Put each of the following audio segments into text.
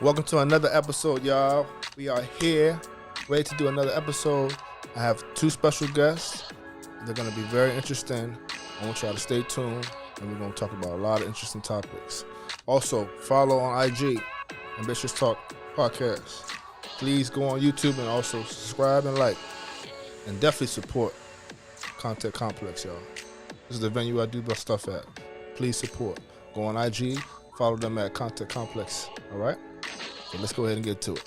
Welcome to another episode, y'all. We are here, ready to do another episode. I have two special guests. They're going to be very interesting. I want y'all to stay tuned, and we're going to talk about a lot of interesting topics. Also, follow on IG, Ambitious Talk Podcast. Please go on YouTube and also subscribe and like, and definitely support Content Complex, y'all. This is the venue I do my stuff at. Please support. Go on IG, follow them at Content Complex. All right? So let's go ahead and get to it.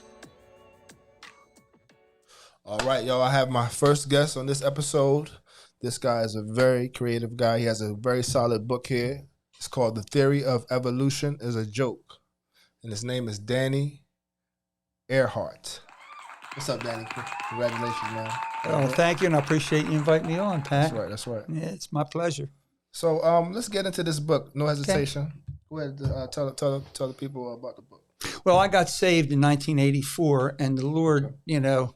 All right, y'all. I have my first guest on this episode. This guy is a very creative guy. He has a very solid book here. It's called The Theory of Evolution is a Joke. And his name is Danny Erhardt. What's up, Danny? Congratulations, man. Oh, thank you, and I appreciate you inviting me on, Pat. That's right. Yeah, it's my pleasure. So let's get into this book. No hesitation. Okay. Go ahead, tell the people about the book. Well, I got saved in 1984, and the Lord, you know,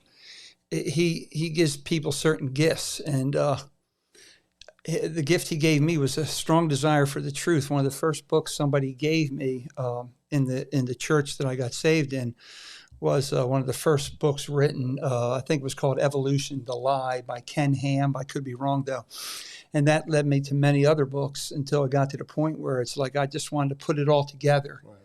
He gives people certain gifts, and the gift He gave me was a strong desire for the truth. One of the first books somebody gave me in the church that I got saved in was one of the first books written. I think it was called Evolution: The Lie by Ken Ham. I could be wrong though. And that led me to many other books until I got to the point where it's like I just wanted to put it all together. Right.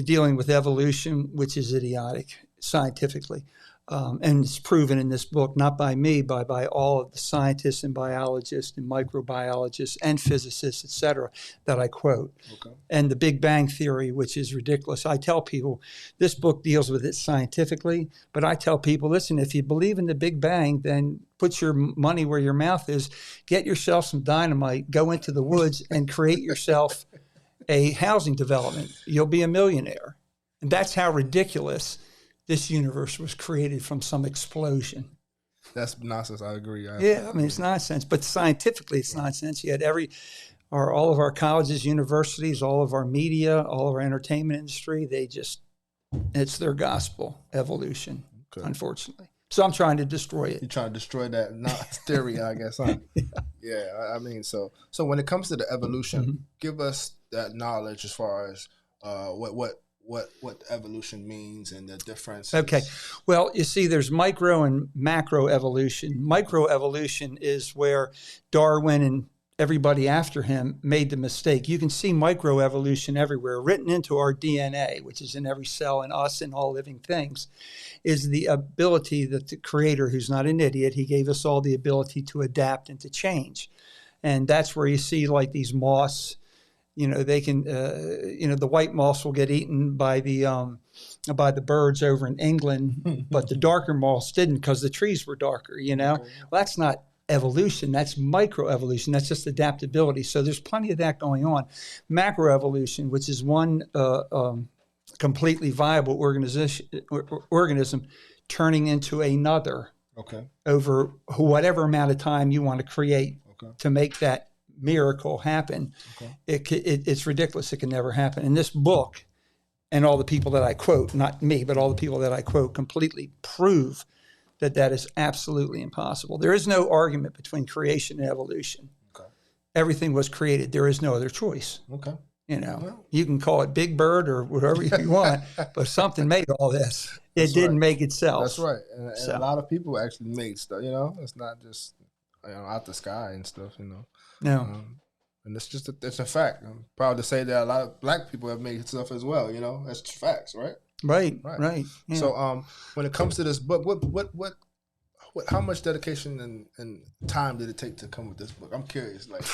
Dealing with evolution, which is idiotic scientifically. And it's proven in this book, not by me, but by all of the scientists and biologists and microbiologists and physicists, et cetera, that I quote. Okay. And the Big Bang Theory, which is ridiculous. I tell people this book deals with it scientifically, but I tell people, listen, if you believe in the Big Bang, then put your money where your mouth is, get yourself some dynamite, go into the woods and create yourself a housing development. You'll be a millionaire. And that's how ridiculous this universe was created from some explosion. That's nonsense. I agree. I mean, it's nonsense. But scientifically, it's nonsense. You had all of our colleges, universities, all of our media, all of our entertainment industry, it's their gospel, evolution, unfortunately. So I'm trying to destroy it. You're trying to destroy that theory, I guess, huh? Yeah. I mean, so when it comes to the evolution, give us that knowledge as far as what evolution means and the difference. Okay. Well, you see, there's micro and macro evolution. Microevolution is where Darwin and everybody after him made the mistake. You can see microevolution everywhere. Written into our DNA, which is in every cell in us and all living things, is the ability that the Creator, who's not an idiot, He gave us all the ability to adapt and to change. And that's where you see like these moths. You know, they can, the white moths will get eaten by the birds over in England, but the darker moths didn't because the trees were darker, you know. Well, that's not evolution. That's microevolution. That's just adaptability. So there's plenty of that going on. Macroevolution, which is one completely viable organism turning into another over whatever amount of time you want to create to make that miracle happen. It's ridiculous. It can never happen. And this book and all the people that I quote, not me, but all the people that I quote completely prove that is absolutely impossible. There is no argument between creation and evolution. Everything was created. There is no other choice. You know, you can call it Big Bird or whatever you want, but something made all this. It didn't make itself. That's right. And a lot of people actually made stuff, you know. It's not just out the sky and stuff, you know. No. And it's just it's a fact. I'm proud to say that a lot of black people have made stuff as well, you know. That's facts, right? Right. Yeah. So when it comes to this book, what how much dedication and time did it take to come with this book? I'm curious. Like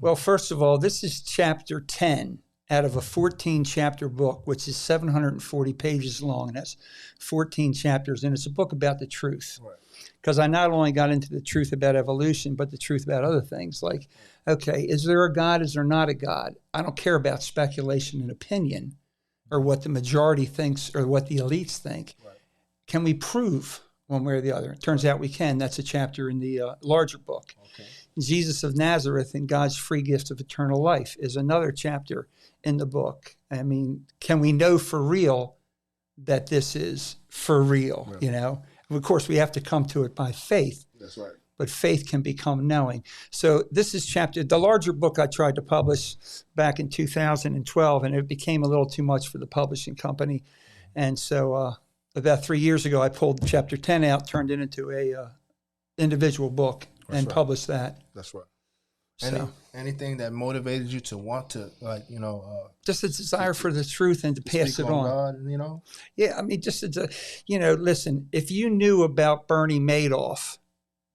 Well, first of all, this is chapter 10 out of a 14-chapter book, which is 740 pages long, and that's 14 chapters, and it's a book about the truth. Right. Because I not only got into the truth about evolution, but the truth about other things. Like, okay, is there a God? Is there not a God? I don't care about speculation and opinion or what the majority thinks or what the elites think. Right. Can we prove one way or the other? It turns out we can. That's a chapter in the larger book. Jesus of Nazareth and God's free gift of eternal life is another chapter in the book. I mean, can we know for real that this is for real, you know? Of course, we have to come to it by faith. That's right. but faith can become knowing. So this is the larger book I tried to publish back in 2012, and it became a little too much for the publishing company. And so about 3 years ago, I pulled chapter 10 out, turned it into a individual book, and published that. That's right. So, anything that motivated you to want to, just a desire for the truth and to pass it on. God, Yeah, I mean, listen, if you knew about Bernie Madoff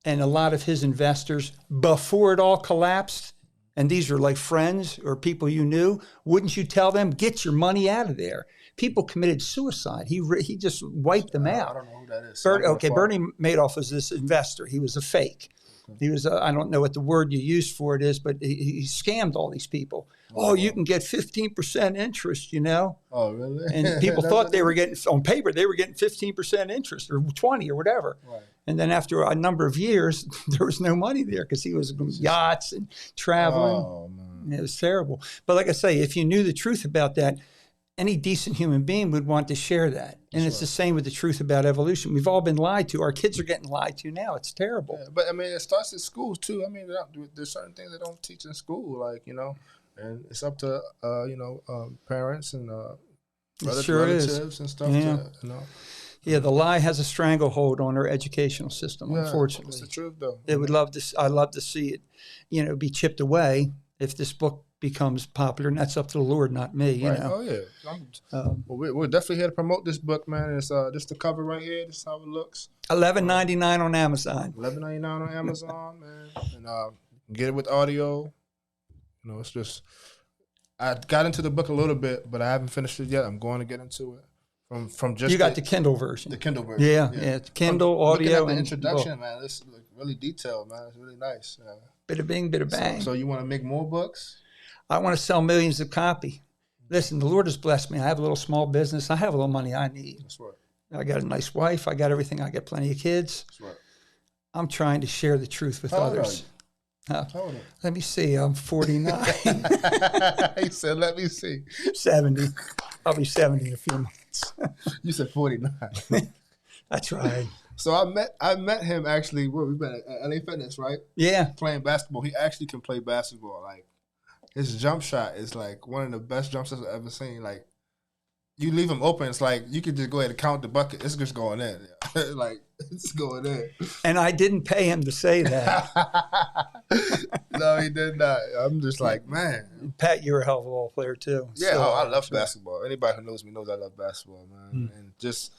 and a lot of his investors before it all collapsed, and these are like friends or people you knew, wouldn't you tell them, get your money out of there? People committed suicide. He just wiped them out. I don't know who that is. Bernie Madoff was this investor. He was a fake. He was, I don't know what the word you use for it is, but he scammed all these people. Oh, you can get 15% interest, Oh, really? And people thought they were getting, on paper, they were getting 15% interest or 20 or whatever. Right. And then after a number of years, there was no money there because he was yachts and traveling. Oh, man. It was terrible. But like I say, if you knew the truth about that, any decent human being would want to share that. And it's the same with the truth about evolution. We've all been lied to. Our kids are getting lied to now. It's terrible. Yeah, but, I mean, it starts at school, too. I mean, there's certain things they don't teach in school, and it's up to, parents and relatives and stuff. Yeah. To, Yeah, the lie has a stranglehold on our educational system, unfortunately. It's the truth, though. I'd love to see it, be chipped away if this book becomes popular, and that's up to the Lord, not me. You know. Oh yeah. We're definitely here to promote this book, man. It's just the cover right here. This is how it looks. $11.99 on Amazon. $11.99 on Amazon, man, and you can get it with audio. It's just I got into the book a little bit, but I haven't finished it yet. I'm going to get into it. From just you got the Kindle version. The Kindle version. Yeah. Kindle, audio, and the introduction, book. Man. This is really detailed, man. It's really nice. Bit of bing, bit of bang. So you want to make more books? I want to sell millions of copies. Listen, the Lord has blessed me. I have a little small business. I have a little money I need. That's right. I got a nice wife. I got everything. I got plenty of kids. That's right. I'm trying to share the truth with others. How old are you? Let me see. I'm 49. He said, let me see. 70. I'll be 70 in a few months. You said 49. That's right. So I met him actually. We've been at LA Fitness, right? Yeah. Playing basketball. He actually can play basketball. Like, his jump shot is like one of the best jump shots I've ever seen. Like, you leave him open, it's like you could just go ahead and count the bucket. It's just going in. Like, it's going in. And I didn't pay him to say that. No, he did not. I'm just like, man. Pat, you're a hell of a ball player too. Yeah, I love basketball. Anybody who knows me knows I love basketball, man. And just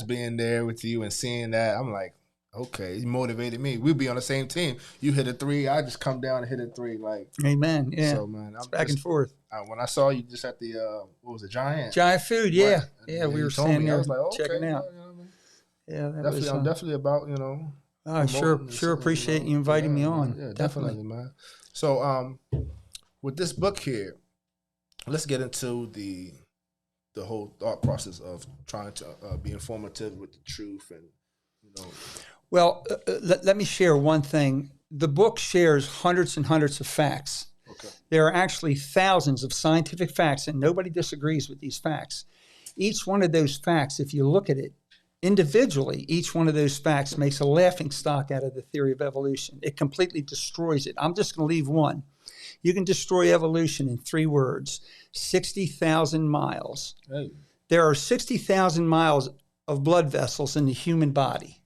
being there with you and seeing that, I'm like, okay, he motivated me. We'd be on the same team. You hit a three, I just come down and hit a three. Like, amen. Yeah. So, man, I'm back and forth. When I saw you just at the what was it, Giant Food, yeah, right. Yeah. We were standing there, I was like, checking out. Yeah, I'm definitely about I sure appreciate you inviting me on. Yeah, definitely, man. So, with this book here, let's get into the whole thought process of trying to be informative with the truth and Well, let me share one thing. The book shares hundreds and hundreds of facts. Okay. There are actually thousands of scientific facts, and nobody disagrees with these facts. Each one of those facts, if you look at it individually, each one of those facts makes a laughing stock out of the theory of evolution. It completely destroys it. I'm just going to leave one. You can destroy evolution in 3 words: 60,000 miles. Hey. There are 60,000 miles of blood vessels in the human body.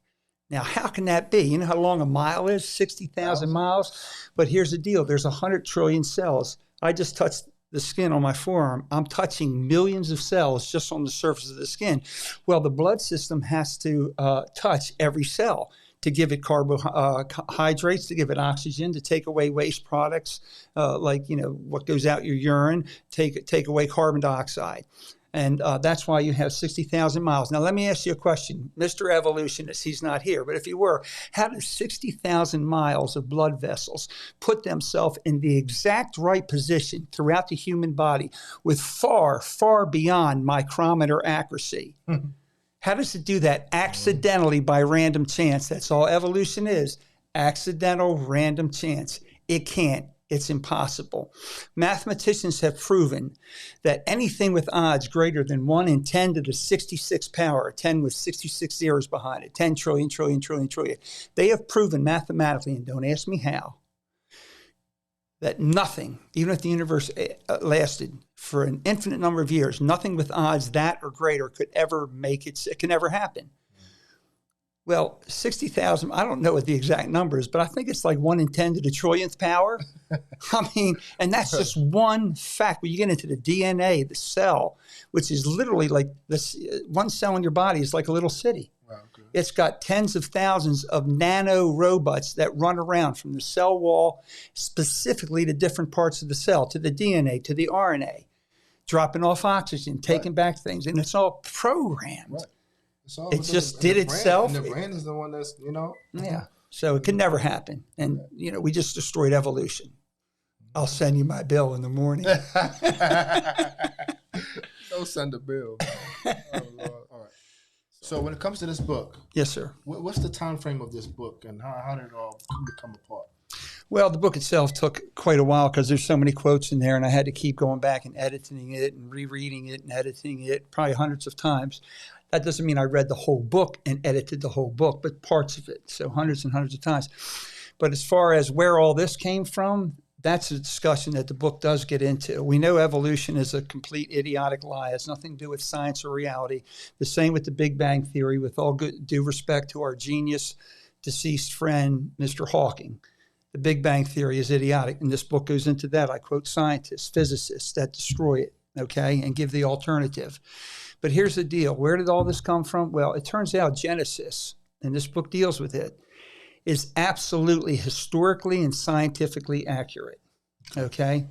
Now, how can that be? You know how long a mile is? 60,000 miles? But here's the deal. There's 100 trillion cells. I just touched the skin on my forearm. I'm touching millions of cells just on the surface of the skin. Well, the blood system has to touch every cell to give it carbohydrates, to give it oxygen, to take away waste products like what goes out your urine, take away carbon dioxide. And that's why you have 60,000 miles. Now, let me ask you a question. Mr. Evolutionist, he's not here, but if he were, how does 60,000 miles of blood vessels put themselves in the exact right position throughout the human body with far, far beyond micrometer accuracy? Mm-hmm. How does it do that accidentally by random chance? That's all evolution is, accidental random chance. It can't. It's impossible. Mathematicians have proven that anything with odds greater than 1 in 10 to the 66 power, 10 with 66 zeros behind it, 10 trillion, trillion, trillion, trillion. They have proven mathematically, and don't ask me how, that nothing, even if the universe lasted for an infinite number of years, nothing with odds that or greater could ever make it can ever happen. Well, 60,000, I don't know what the exact number is, but I think it's like 1 in 10 to the trillionth power. I mean, and that's just one fact. When you get into the DNA, the cell, which is literally like this, one cell in your body is like a little city. Wow, good. It's got tens of thousands of nano robots that run around from the cell wall specifically to different parts of the cell, to the DNA, to the RNA, dropping off oxygen, taking back things, and it's all programmed. Right. It just did itself. And the brain is the one that's, Yeah. So it could never happen. And, we just destroyed evolution. I'll send you my bill in the morning. Don't send a bill. Oh, Lord. All right. So when it comes to this book. Yes, sir. What's the time frame of this book, and how did it all become apart? Well, the book itself took quite a while because there's so many quotes in there, and I had to keep going back and editing it and rereading it and editing it probably hundreds of times. That doesn't mean I read the whole book and edited the whole book, but parts of it, so hundreds and hundreds of times. But as far as where all this came from, that's a discussion that the book does get into. We know evolution is a complete idiotic lie. It has nothing to do with science or reality. The same with the Big Bang Theory, with all due respect to our genius, deceased friend, Mr. Hawking. The Big Bang Theory is idiotic, and this book goes into that. I quote scientists, physicists that destroy it, okay, and give the alternative. But here's the deal. Where did all this come from? Well, it turns out Genesis, and this book deals with it, is absolutely historically and scientifically accurate, okay?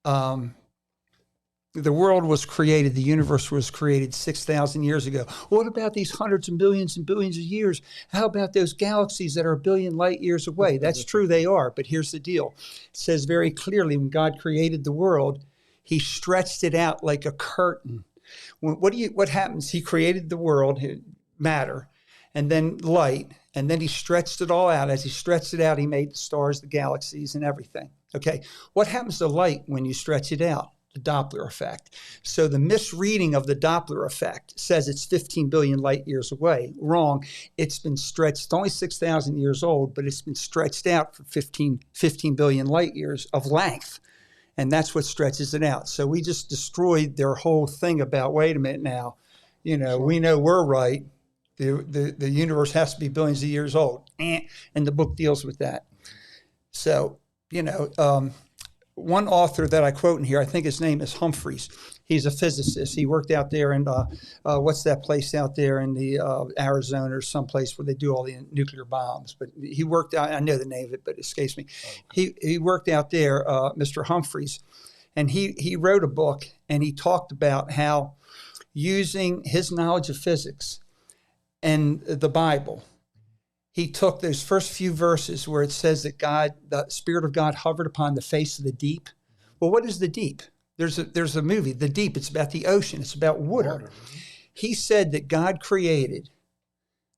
The world was created, the universe was created 6,000 years ago. What about these hundreds and billions of years? How about those galaxies that are a billion light years away? That's true, they are, but here's the deal. It says very clearly when God created the world, he stretched it out like a curtain. What happens? He created the world, matter, and then light, and then he stretched it all out. As he stretched it out, he made the stars, the galaxies, and everything. Okay, what happens to light when you stretch it out? The Doppler effect. So the misreading of the Doppler effect says it's 15 billion light years away. Wrong. It's been stretched. It's only 6,000 years old, but it's been stretched out for 15 billion light years of length. And that's what stretches it out. So we just destroyed their whole thing about, wait a minute now, sure. We know we're right. The universe has to be billions of years old. And the book deals with that. So, one author that I quote in here, I think his name is Humphreys. He's a physicist. He worked out there in, what's that place out there in the Arizona or someplace where they do all the nuclear bombs. But he worked out, I know the name of it, but it escapes me. Okay. He worked out there, Mr. Humphreys, and he wrote a book, and he talked about how using his knowledge of physics and the Bible, he took those first few verses where it says that the Spirit of God hovered upon the face of the deep. Well, what is the deep? There's a movie, The Deep. It's about the ocean. It's about water. He said that God created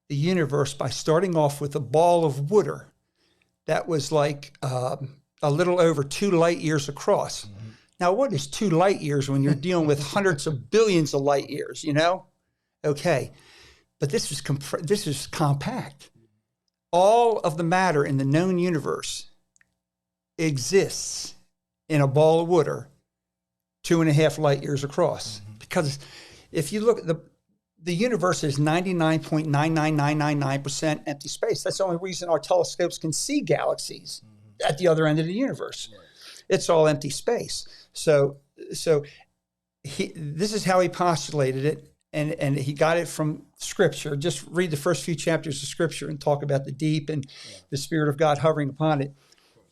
the universe by starting off with a ball of water that was like a little over 2 light years across. Mm-hmm. Now, what is 2 light years when you're dealing with hundreds of billions of light years, Okay. But this is compact. All of the matter in the known universe exists in a ball of water 2.5 light years across. Mm-hmm. Because if you look at the universe is 99.99999% empty space. That's the only reason our telescopes can see galaxies at the other end of the universe. Right. It's all empty space. So this is how he postulated it. And he got it from Scripture. Just read the first few chapters of Scripture and talk about the deep and the Spirit of God hovering upon it.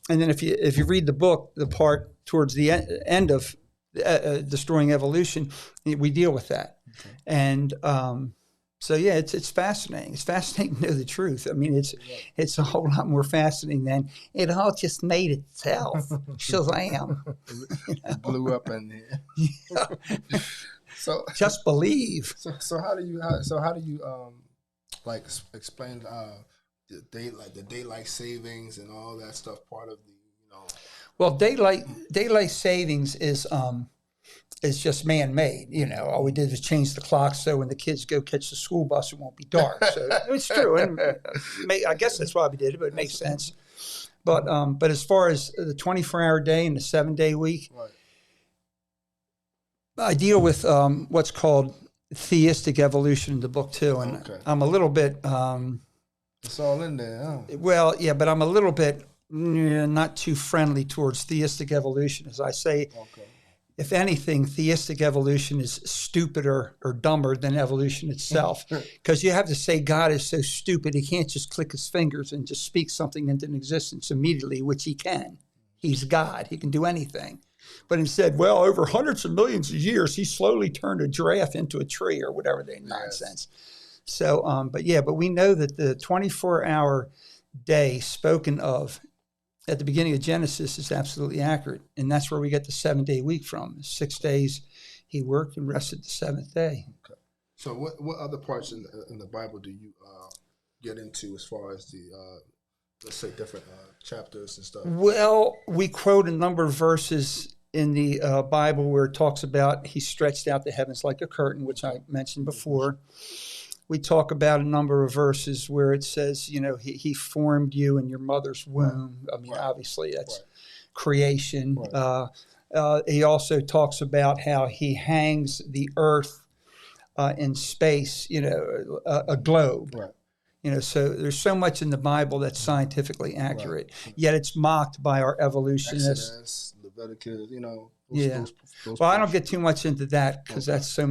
And then if you read the book, the part towards the end of Destroying Evolution, we deal with that. Okay. And it's fascinating. It's fascinating to know the truth. I mean, it's a whole lot more fascinating than it all just made itself. Shazam! It blew up in there. Yeah. So just believe. So how do you explain the daylight savings and all that stuff? Part of the Well, daylight savings is just man-made. You know, all we did was change the clock so when the kids go catch the school bus, it won't be dark. So it's true, and I guess that's why we did it, but it makes sense. But as far as the 24-hour day and the 7-day week, Right. I deal with what's called theistic evolution in the book too, and Okay. I'm a little bit. It's all in there, huh? Well, yeah, but I'm a little bit not too friendly towards theistic evolution, as I say. Okay. If anything, theistic evolution is stupider or dumber than evolution itself, because you have to say God is so stupid he can't just click his fingers and just speak something into existence immediately, which he can. He's God. He can do anything. But instead, well, over hundreds of millions of years, he slowly turned a giraffe into a tree or whatever they nonsense. So, but we know that the 24-hour day spoken of at the beginning of Genesis is absolutely accurate. And that's where we get the 7-day week from. 6 days he worked and rested the seventh day. Okay. So what other parts in the Bible do you get into as far as the, let's say, different chapters and stuff? Well, we quote a number of verses in the Bible where it talks about he stretched out the heavens like a curtain, which I mentioned before. We talk about a number of verses where it says, you know, he formed you in your mother's womb. I mean, obviously that's creation. Right. He also talks about how he hangs the earth in space, you know, a globe. Right. You know, so there's so much in the Bible that's scientifically accurate, Right. Yet it's mocked by our evolutionists. Exodus, Leviticus, you know. Those Well, I don't parts. get too much into that because that's so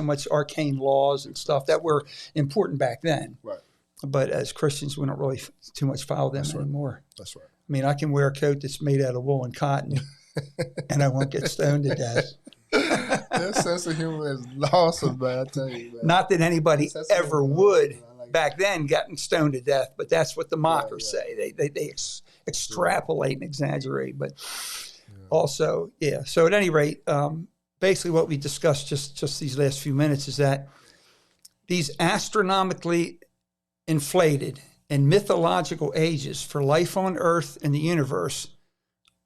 much arcane laws and stuff that were important back then. Right. But as Christians, we don't really too much follow them anymore. That's right. I mean, I can wear a coat that's made out of wool and cotton, and I won't get stoned to death. Their sense of humor is awesome, man. I tell you, man. Not that anybody Sense of ever humor, would I like back then gotten stoned to death, but that's what the mockers say. They extrapolate and exaggerate, but also, yeah. So at any rate, basically what we discussed just these last few minutes is that these astronomically inflated and mythological ages for life on Earth and the universe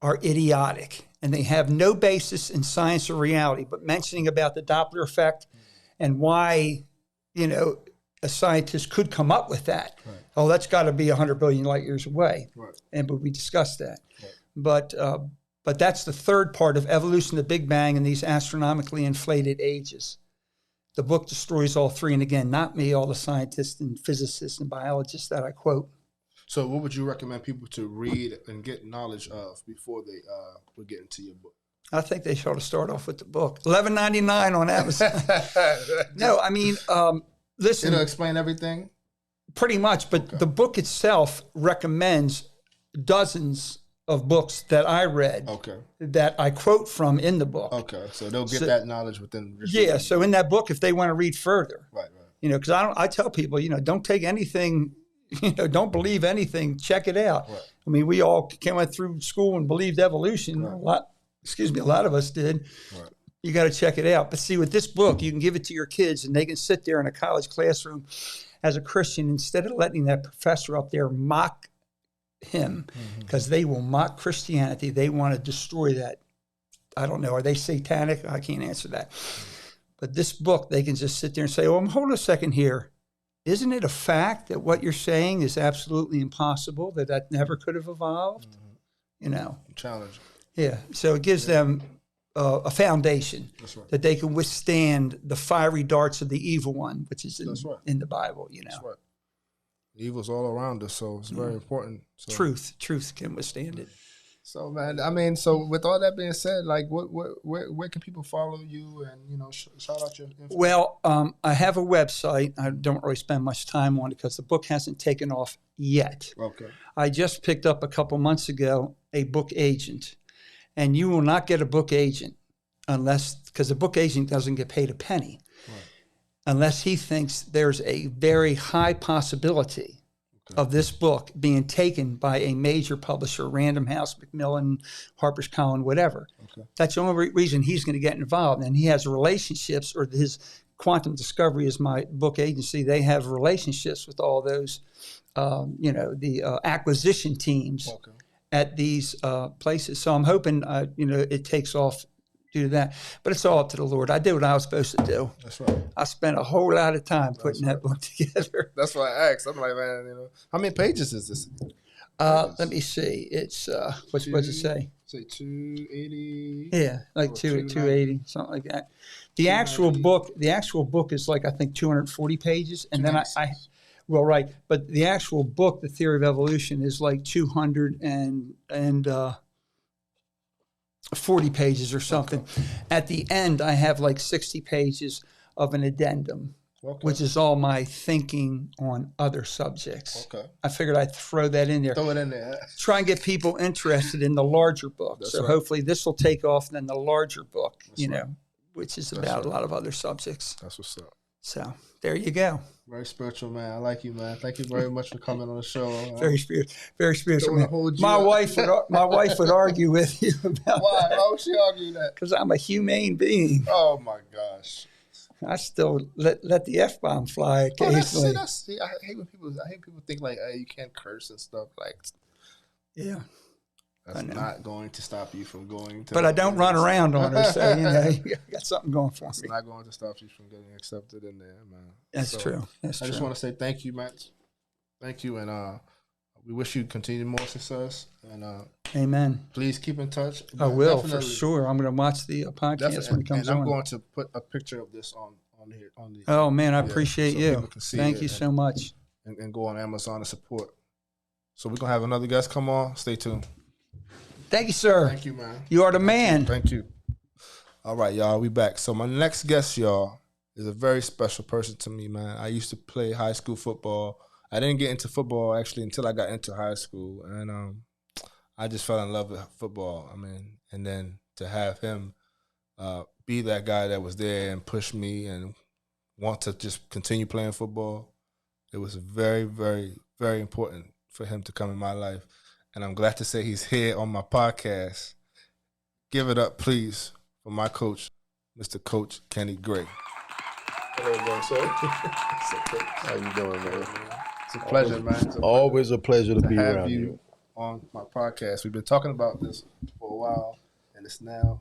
are idiotic, and they have no basis in science or reality. But mentioning about the Doppler effect and why, you know, a scientist could come up with that. Right. Oh, that's got to be 100 billion light years away. Right. But we discussed that. Right. But that's the third part of evolution, the Big Bang, and these astronomically inflated ages. The book destroys all three. And again, not me, all the scientists and physicists and biologists that I quote. So what would you recommend people to read and get knowledge of before they would get into your book? I think they should start off with the book. $11.99 on Amazon. No, I mean, listen. It'll explain everything? Pretty much, but the book itself recommends dozens of books that I read that I quote from in the book. Okay, so they'll get that knowledge within. Yeah, so in that book, if they want to read further, right. You know, because I tell people, you know, don't take anything, you know, don't believe anything. Check it out. Right. I mean, we all went through school and believed evolution. Right. A lot of us did. Right. You got to check it out. But see, with this book, you can give it to your kids, and they can sit there in a college classroom as a Christian instead of letting that professor up there mock him, because they will mock Christianity. They want to destroy that. I don't know. Are they satanic? I can't answer that. But this book, they can just sit there and say, "Oh, hold a second here. Isn't it a fact that what you're saying is absolutely impossible, that never could have evolved?" You know. Challenge. Yeah. So it gives them a foundation that they can withstand the fiery darts of the evil one, which is in the Bible, you know. That's right. Evil's all around us, so it's very important. So. Truth can withstand it. So, man, I mean, so with all that being said, like, where can people follow you and, you know, shout out your information? Well, I have a website. I don't really spend much time on it because the book hasn't taken off yet. Okay. I just picked up a couple months ago a book agent, and you will not get a book agent because the book agent doesn't get paid a penny. Unless he thinks there's a very high possibility of this book being taken by a major publisher, Random House, Macmillan, Harper's Collins, whatever. Okay. That's the only reason he's going to get involved. And he has relationships, or his Quantum Discovery is my book agency. They have relationships with all those, the acquisition teams. Okay. at these places. So I'm hoping, it takes off due to that. But it's all up to the Lord. I did what I was supposed to do. That's right. I spent a whole lot of time putting that book together. That's why I asked. I'm like, man, how many pages is this? Let me see. It's what's it say? Say 280. Yeah, like 280, something like that. The actual book is like, I think, 240 pages, and then well, right, but the actual book, The Theory of Evolution, is like 240 pages or something. Okay. At the end, I have like 60 pages of an addendum. Okay. Which is all my thinking on other subjects. Okay. I figured I'd throw that in there. Throw it in there. Try and get people interested in the larger book. That's so right. Hopefully this will take off than the larger book, which is about a lot of other subjects. That's what's up. So there you go. Very spiritual, man. I like you, man. Thank you very much for coming on the show. Very spiritual. Man. My wife would argue with you about Why? That. Why would she argue that? Because I'm a humane being. Oh my gosh. I still let the F-bomb fly occasionally. I hate when people think like, hey, you can't curse and stuff. Like, yeah, that's not going to stop you from going to. But I don't run around on her, so you got something going for me. It's not going to stop you from getting accepted in there, man. That's true. I just want to say thank you, Matt. Thank you, and we wish you continued more success. And amen. Please keep in touch. I will, for sure. I'm going to watch the podcast when it comes on. And I'm going to put a picture of this on here. Oh, man, I appreciate you. Thank you so much. And go on Amazon and support. So we're going to have another guest come on. Stay tuned. Thank you, sir. Thank you, man. You are the man. Thank you. All right, y'all. We back. So my next guest, y'all, is a very special person to me, man. I used to play high school football. I didn't get into football, actually, until I got into high school. And I just fell in love with football. I mean, and then to have him be that guy that was there and push me and want to just continue playing football, it was very, very, very important for him to come in my life. And I'm glad to say he's here on my podcast. Give it up, please, for my coach, Mr. Coach Kenny Gray. Hello, sir. How you doing, man? It's a pleasure, man. Always a pleasure to be around you on my podcast. We've been talking about this for a while, and it's now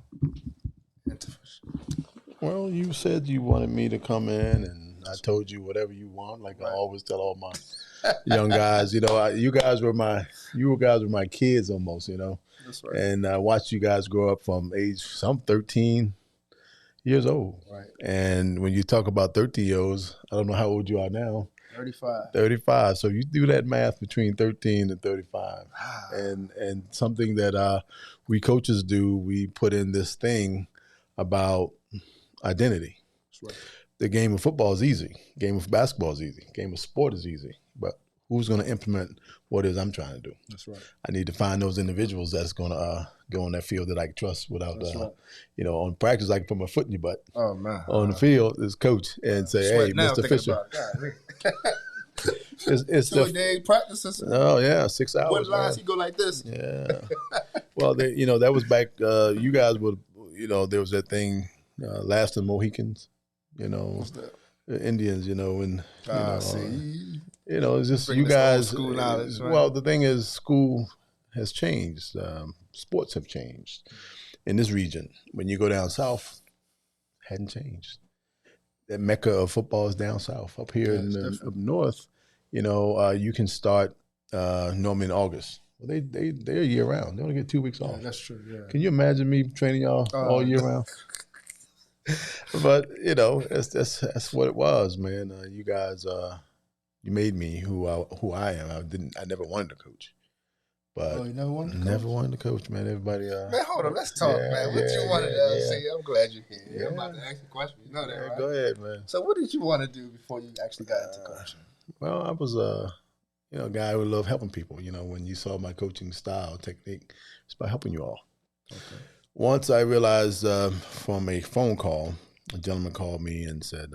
into fruition. Well, you said you wanted me to come in, and I told you whatever you want. Like I always tell all my young guys, you guys were my kids almost, That's right. And I watched you guys grow up from age 13 years old. Right. And when you talk about 13-year-olds, I don't know how old you are now. 35. So you do that math between 13 and 35. And something that we coaches do, we put in this thing about identity. That's right. The game of football is easy. Game of basketball is easy. Game of sport is easy. But who's going to implement what it is I'm trying to do? That's right. I need to find those individuals that's going to go on that field that I can trust without, on practice, I can put my foot in your butt. Oh, man. On the field is coach and say, hey, Mr. Fisher. It's 2 day practices. Oh, yeah, 6 hours. What lines he go like this? Yeah. Well, that was back, you guys would, there was that thing, Last of the Mohicans, What's that? The Indians, and, see. It's just you guys. School knowledge, right? Well, the thing is, school has changed. Sports have changed in this region. When you go down south, hadn't changed. That mecca of football is down south. Up here up north, you can start normally in August. Well, they're year round. They only get 2 weeks off. That's true. Yeah. Can you imagine me training y'all all year round? But that's what it was, man. You guys. You made me who I am. I never wanted to coach, but you never wanted to coach? Never wanted to coach, man. Everybody. Man, hold on. Let's talk, man. What you wanted to say? I'm glad you're here. Yeah. I'm about to ask you a question. You know that, right? Go ahead, man. So, what did you want to do before you actually got into coaching? Well, I was a guy who loved helping people. When you saw my coaching style, technique, it's about helping you all. Okay. Once I realized from a phone call, a gentleman called me and said,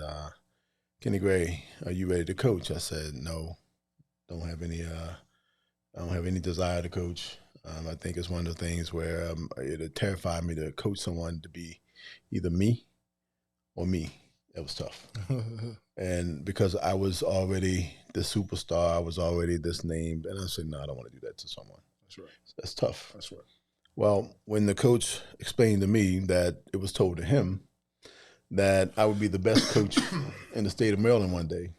Kenny Gray, are you ready to coach? I said, no, I don't have any desire to coach. I think it's one of the things where it terrified me to coach someone to be either me or me. That was tough. And because I was already the superstar, I was already this name, and I said, no, I don't want to do that to someone. That's right. That's tough. That's right. Well, when the coach explained to me that it was told to him that I would be the best coach in the state of Maryland one day,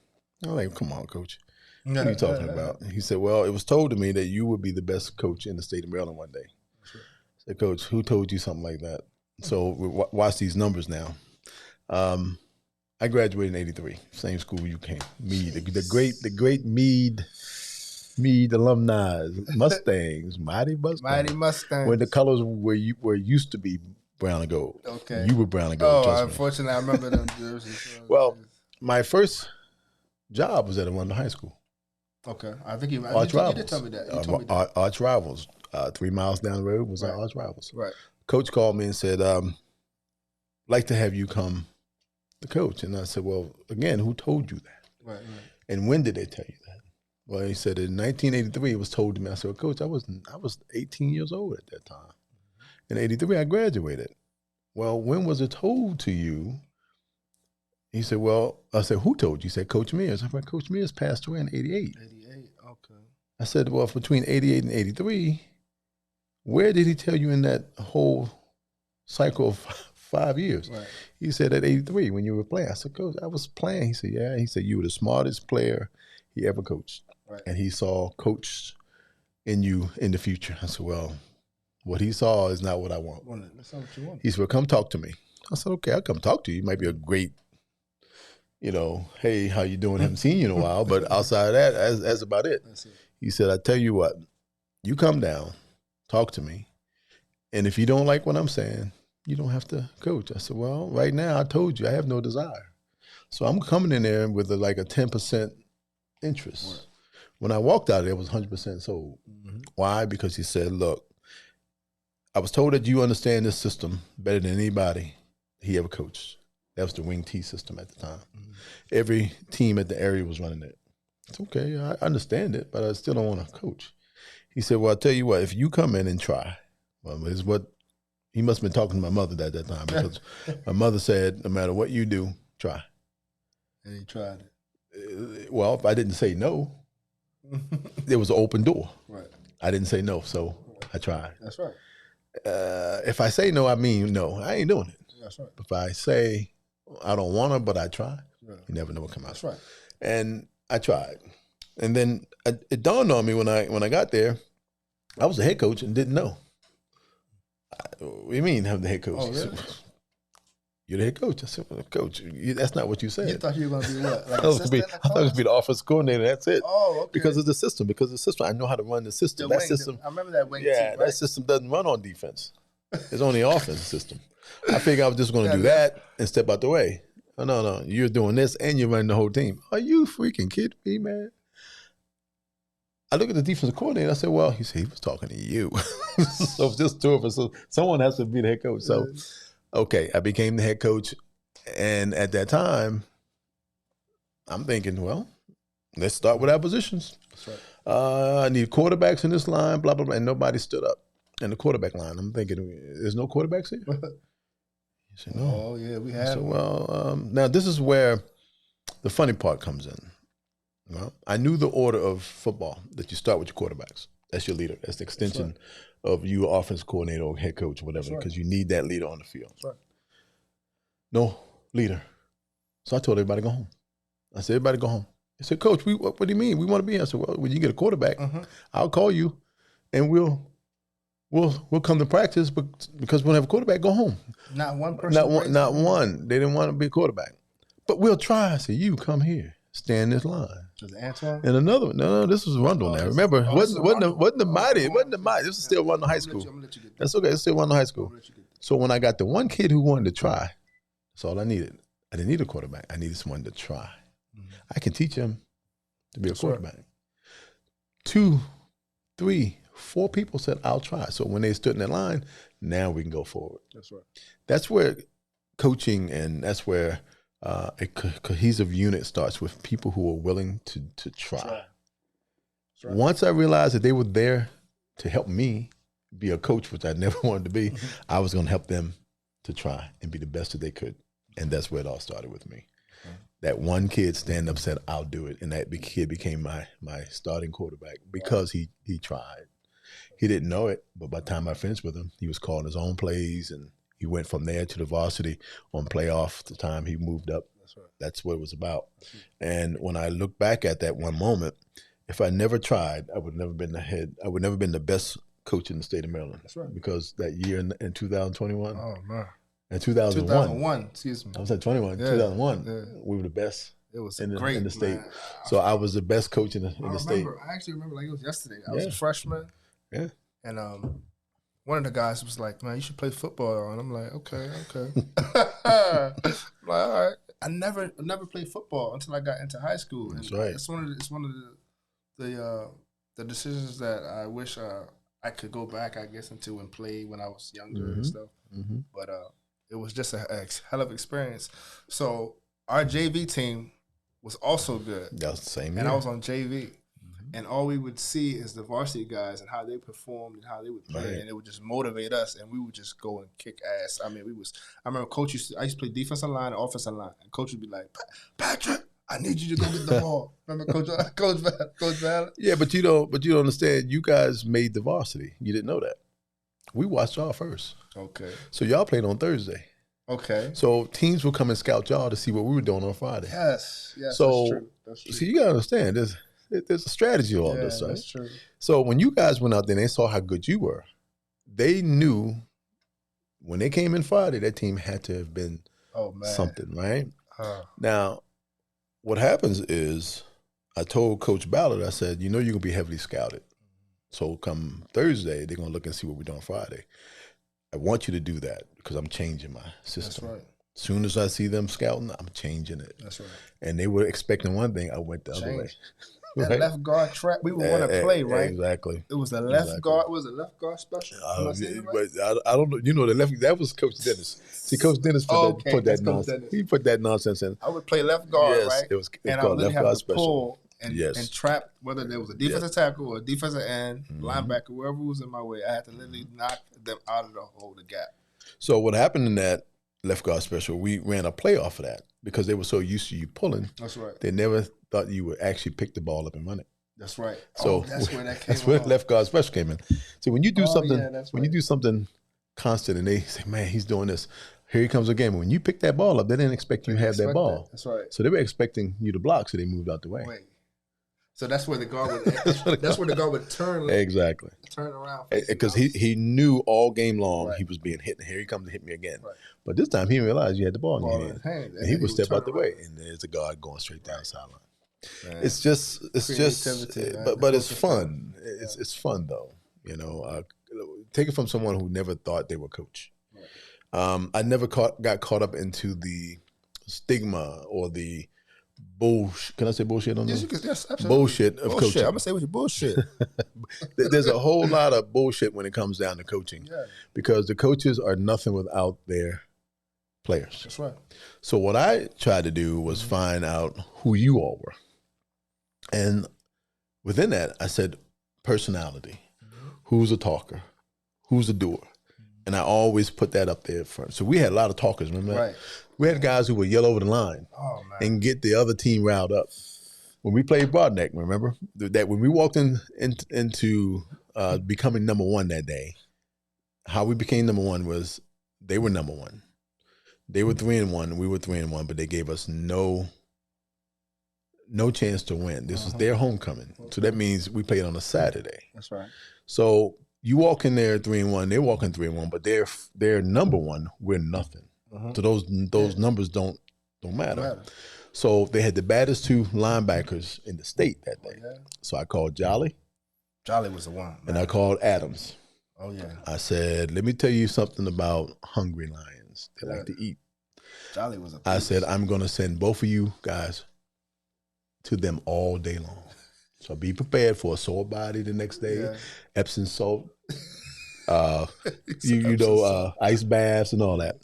I'm like, come on, coach. What are you talking about? He said, well, it was told to me that you would be the best coach in the state of Maryland one day. Right. I said, Coach, who told you something like that? So watch these numbers now. I graduated in '83, same school you came. Meade, the great Meade alumni, Mustangs, Mighty Mustangs. Mighty Mustangs. When the colors were used to be brown and gold. Okay. You were brown and gold. Oh, unfortunately, I remember them jerseys. Well, my first job was at London High School. Okay. I think you Arch Rivals. did tell me that. Arch Rivals. 3 miles down the road was our Arch Rivals. Right. Coach called me and said, like to have you come the coach. And I said, well, again, who told you that? Right. And when did they tell you that? Well, he said in 1983 it was told to me. I said, well, Coach, I was 18 years old at that time. In '83 I graduated. Well, when was it told to you? He said, well, I said, who told you? He said, Coach Mears. I said, Coach Mears passed away in '88. '88, okay. I said, well, between '88 and '83, where did he tell you in that whole cycle of 5 years? Right. He said at '83 when you were playing. I said, Coach, I was playing. He said, yeah. He said, you were the smartest player he ever coached. Right. And he saw coach in you in the future. I said, well, what he saw is not what I want. That's not what you want. He said, well, come talk to me. I said, okay, I'll come talk to you. You might be a great, hey, how you doing? Haven't seen you in a while. But outside of that, that's about it. That's it. He said, I tell you what, you come down, talk to me. And if you don't like what I'm saying, you don't have to coach. I said, well, right now I told you I have no desire. So I'm coming in there with a 10% interest. Right. When I walked out of there, it was 100% sold. Mm-hmm. Why? Because he said, look, I was told that you understand this system better than anybody he ever coached. That was the wing T system at the time. Mm-hmm. Every team at the area was running it. It's okay, I understand it, but I still don't want to coach. He said, well, I'll tell you what, if you come in and try, well, it's what he must have been talking to my mother at that time, because my mother said, no matter what you do, try. And he tried it. Well, if I didn't say no, there was an open door. Right. I didn't say no, so I tried. That's right. If I say no, I mean no. I ain't doing it. That's right. If I say I don't want to, but I try, Yeah. you never know what come out. That's right. And I tried, and then it dawned on me when I got there, I was the head coach and didn't know. What do you mean, I'm the head coach? Oh, really? You're the head coach. I said, well, Coach, that's not what you said. You thought you were going to be what? Like I thought it was going to be the offensive coordinator. That's it. Oh, okay. Because of the system. Because of the system. I know how to run the system. That system. I remember that wing Yeah, team, right? that system doesn't run on defense. It's only an offensive system. I figured I was just going to do that and step out the way. Oh, no. You're doing this and you're running the whole team. Are you freaking kidding me, man? I look at the defensive coordinator. I said, well, he said he was talking to you. So it's just two of us. So someone has to be the head coach. So, okay, I became the head coach. And at that time, I'm thinking, well, let's start with our positions. That's right. I need quarterbacks in this line, blah, blah, blah. And nobody stood up in the quarterback line. I'm thinking, there's no quarterbacks here? He said, no. Oh, yeah, we have. So, well, now this is where the funny part comes in. Well, I knew the order of football, that you start with your quarterbacks. That's your leader. That's the extension of you, offensive coordinator or head coach or whatever, because you need that leader on the field. That's right. No leader. So I told everybody to go home. I said, everybody go home. They said, Coach, what do you mean? We want to be here. I said, well, when you get a quarterback, I'll call you and we'll come to practice, but because we don't have a quarterback, go home. Not one person. Not one. They didn't want to be a quarterback. But we'll try. I said, you come here. Stand this line. Was it Antoine? And another one. No, this was Rundle now. Remember, wasn't the Mighty. It wasn't the Mighty. This was still Rundle High School. That's okay. It's still Rundle High School. So when I got the one kid who wanted to try, that's all I needed. I didn't need a quarterback. I needed someone to try. I can teach him to be a quarterback. 2, 3, 4 people said, I'll try. So when they stood in that line, now we can go forward. That's right. That's where coaching, and that's where a cohesive unit starts, with people who are willing to try. That's right. Once I realized that they were there to help me be a coach, which I never wanted to be, I was going to help them to try and be the best that they could. And that's where it all started with me. That one kid stand up said, I'll do it. And that kid became my starting quarterback because he tried. He didn't know it, but by the time I finished with him, he was calling his own plays, and he went from there to the varsity on playoff. The time he moved up, that's what it was about. And when I look back at that one moment, if I never tried, I would never been the head. I would never been the best coach in the state of Maryland. That's right. Because that year in 2021, Oh man, in 2001, excuse me. I was at 21. Yeah, 2001, yeah. we were the best. It was in great, the state. man. So I was the best coach in the state. I actually remember like it was yesterday. I was a freshman. Yeah. And one of the guys was like, "Man, you should play football." And I'm like, "Okay." I'm like, all right. I never played football until I got into high school. That's and right. It's one of the decisions that I wish I could go back, I guess, into and play when I was younger and stuff. Mm-hmm. But it was just a hell of experience. So our JV team was also good. That was the same year. And I was on JV. And all we would see is the varsity guys and how they performed and how they would play, and it would just motivate us, and we would just go and kick ass. I mean, I remember Coach I used to play defensive line and offensive line, and Coach would be like, "Patrick, I need you to go get the ball." Remember Coach Valor? Yeah, but you don't understand. You guys made the varsity. You didn't know that. We watched y'all first. Okay. So y'all played on Thursday. Okay. So teams would come and scout y'all to see what we were doing on Friday. Yes. So that's true. See, you gotta understand. There's a strategy to all this, right? That's true. So when you guys went out there and they saw how good you were, they knew when they came in Friday, that team had to have been something, right? Now, what happens is I told Coach Ballard, I said, you're going to be heavily scouted. So come Thursday, they're going to look and see what we're doing Friday. I want you to do that because I'm changing my system. That's right. As soon as I see them scouting, I'm changing it. That's right. And they were expecting one thing, I went the other way. That Right? left guard trap, we would want to play, right? Exactly. It was a left guard. Was it left guard special? But I don't know. You know, that was Coach Dennis. See, Coach Dennis put that nonsense. He put that nonsense in. I would play left guard, yes, right? It was and called I would left guard have to special. pull and trap, whether there was a defensive tackle or a defensive end, linebacker, whoever was in my way. I had to literally knock them out of the hole, the gap. So what happened in that left guard special, we ran a play off of that because they were so used to you pulling. That's right. They never thought you would actually pick the ball up and run it. That's right. So that's where that came. That's where left guard special came in. So when you do something, when you do something constant, and they say, "Man, he's doing this. Here he comes again." When you pick that ball up, they didn't expect you to have that ball. That's right. So they were expecting you to block, so they moved out the way. So that's where the guard would. that's where the guard would turn. Exactly. Turn around. Because he knew all game long he was being hit, and here he comes to hit me again. Right. But this time he didn't realize you had the ball in your hand, and he would step out the way, and there's a guard going straight down the sideline. Man. It's just, but it's fun. It's fun though. You know, take it from someone who never thought they were coach. Right. I never got caught up into the stigma or the bullshit. Can I say bullshit on this? Yes, absolutely. Bullshit of coaching. I'm gonna say with your bullshit. There's a whole lot of bullshit when it comes down to coaching, because the coaches are nothing without their players. That's right. So what I tried to do was find out who you all were. And within that, I said personality. Who's a talker? Who's a doer? And I always put that up there front. So we had a lot of talkers, remember that? Right. We had guys who would yell over the line and get the other team riled up. When we played Broadneck, remember? That when we walked into becoming number one that day, how we became number one was they were number one. They were 3-1, we were 3-1, but they gave us no chance to win. This was their homecoming. So that means we played on a Saturday. That's right. So you walk in there 3-1, they're walking 3-1, but they're number one, we're nothing. So those numbers don't matter. So they had the baddest two linebackers in the state that day. So I called Jolly. Jolly was the one. And I called Adams. Oh yeah. I said, let me tell you something about hungry lions. They like to eat. Jolly was a I said, I'm going to send both of you guys to them all day long. So be prepared for a sore body the next day, Epsom salt, ice baths and all that.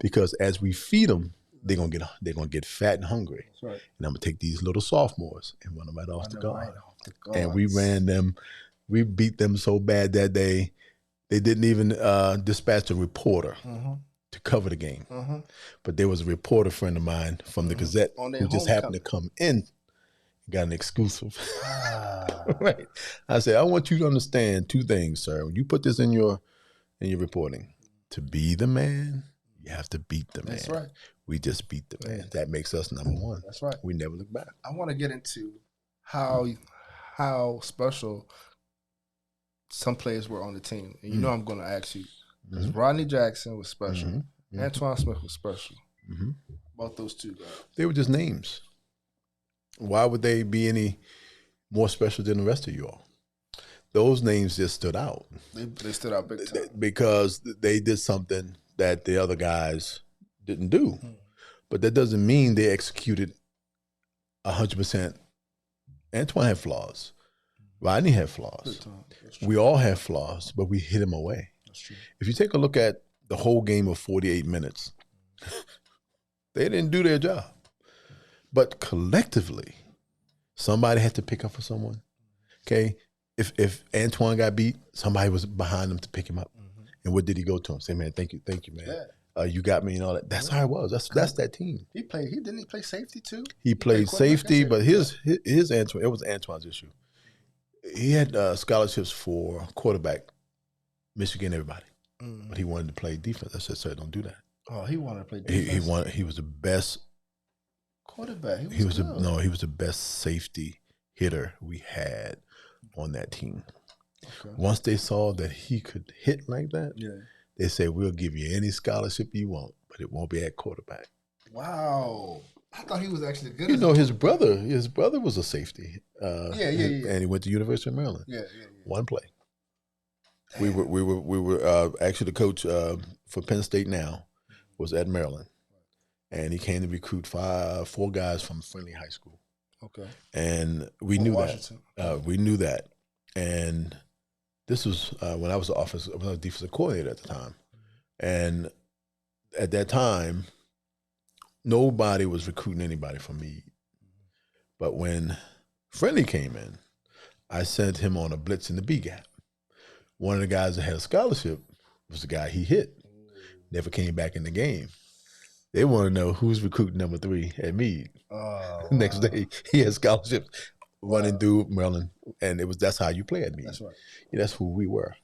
Because as we feed them, they're gonna get fat and hungry. That's right. And I'm gonna take these little sophomores and run them right off the guard. And we ran them. We beat them so bad that day, they didn't even dispatch a reporter to cover the game. But there was a reporter friend of mine from the Gazette who just happened to come in, got an exclusive. Right. I said, I want you to understand two things, sir. When you put this in your reporting, to be the man, you have to beat the man. That's right. We just beat the man. That makes us number one. That's right. We never look back. I want to get into how special some players were on the team. And you know I'm going to ask you. Because Rodney Jackson was special. Antoine Smith was special. Both those two guys. They were just names. Why would they be any more special than the rest of you all? Those names just stood out. They stood out big time. Because they did something that the other guys didn't do. But that doesn't mean they executed 100%. Antoine had flaws. Rodney had flaws. We all have flaws, but we hid them away. That's true. If you take a look at the whole game of 48 minutes, they didn't do their job. But collectively, somebody had to pick up for someone. Okay? If Antoine got beat, somebody was behind him to pick him up. And what did he go to him? Say, man, thank you, man. Yeah. You got me and all that. That's how it was. That's that team. Didn't he play safety too? He played safety, but his Antoine, it was Antoine's issue. He had scholarships for quarterback, Michigan, everybody. But he wanted to play defense. I said, sir, don't do that. Oh, he wanted to play defense. He was the best quarterback. He was the best safety hitter we had on that team. Okay. Once they saw that he could hit like that, they said, we'll give you any scholarship you want, but it won't be at quarterback. Wow. I thought he was actually good. You know, his brother was a safety. And he went to University of Maryland. One play. Damn. We were actually the coach for Penn State now was at Maryland, and he came to recruit 4 guys from Friendly High School. Okay. And we knew Washington. We knew that, and this was when I was defensive coordinator at the time, and at that time, nobody was recruiting anybody from me. But when Friendly came in, I sent him on a blitz in the B gap. One of the guys that had a scholarship was the guy he hit. Never came back in the game. They want to know who's recruiting number 3 at Meade. Oh, next day, he had scholarships running through Maryland, and that's how you play at Meade. That's right. Yeah, that's who we were.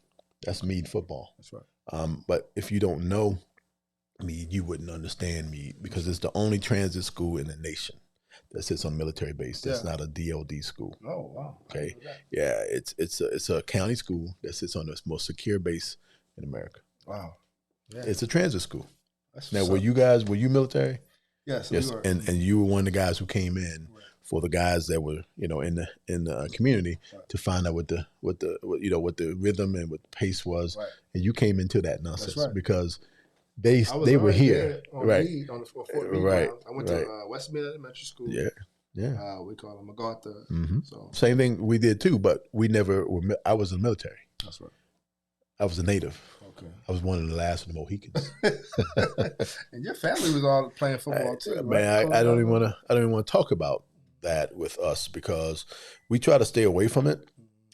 That's Meade football. That's right. But if you don't know Meade, you wouldn't understand Meade because it's the only transit school in the nation that sits on a military base. That's not a DLD school. Oh, wow. Okay. Yeah, it's a county school that sits on the most secure base in America. Wow. Yeah. It's a transit school. Now, were you military? Yes. Yes. And you were one of the guys who came in for the guys that were, in the community to find out what the rhythm and what the pace was. Right. And you came into that nonsense because they were here. Right. On Fort Meade. Right. I went to Westmid Elementary School. Yeah. Yeah. We call them MacArthur. So. Same thing we did too, but we never were. I was in the military. That's right. I was a native. Okay. I was one of the last of the Mohicans. And your family was all playing football too, right? Man, I don't even want to talk about that with us because we try to stay away from it.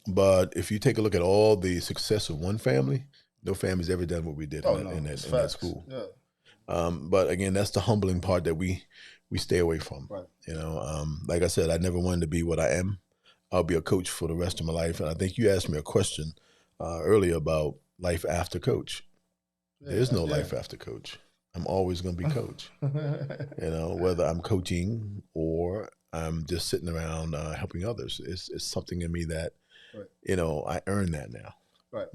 But if you take a look at all the success of one family, no family's ever done what we did in that school. Yeah. But again, that's the humbling part that we stay away from. Right. Like I said, I never wanted to be what I am. I'll be a coach for the rest of my life. And I think you asked me a question earlier about life after coach. There's no life after coach. I'm always going to be coach. Whether I'm coaching or I'm just sitting around helping others. It's something in me that, I earn that now. Right.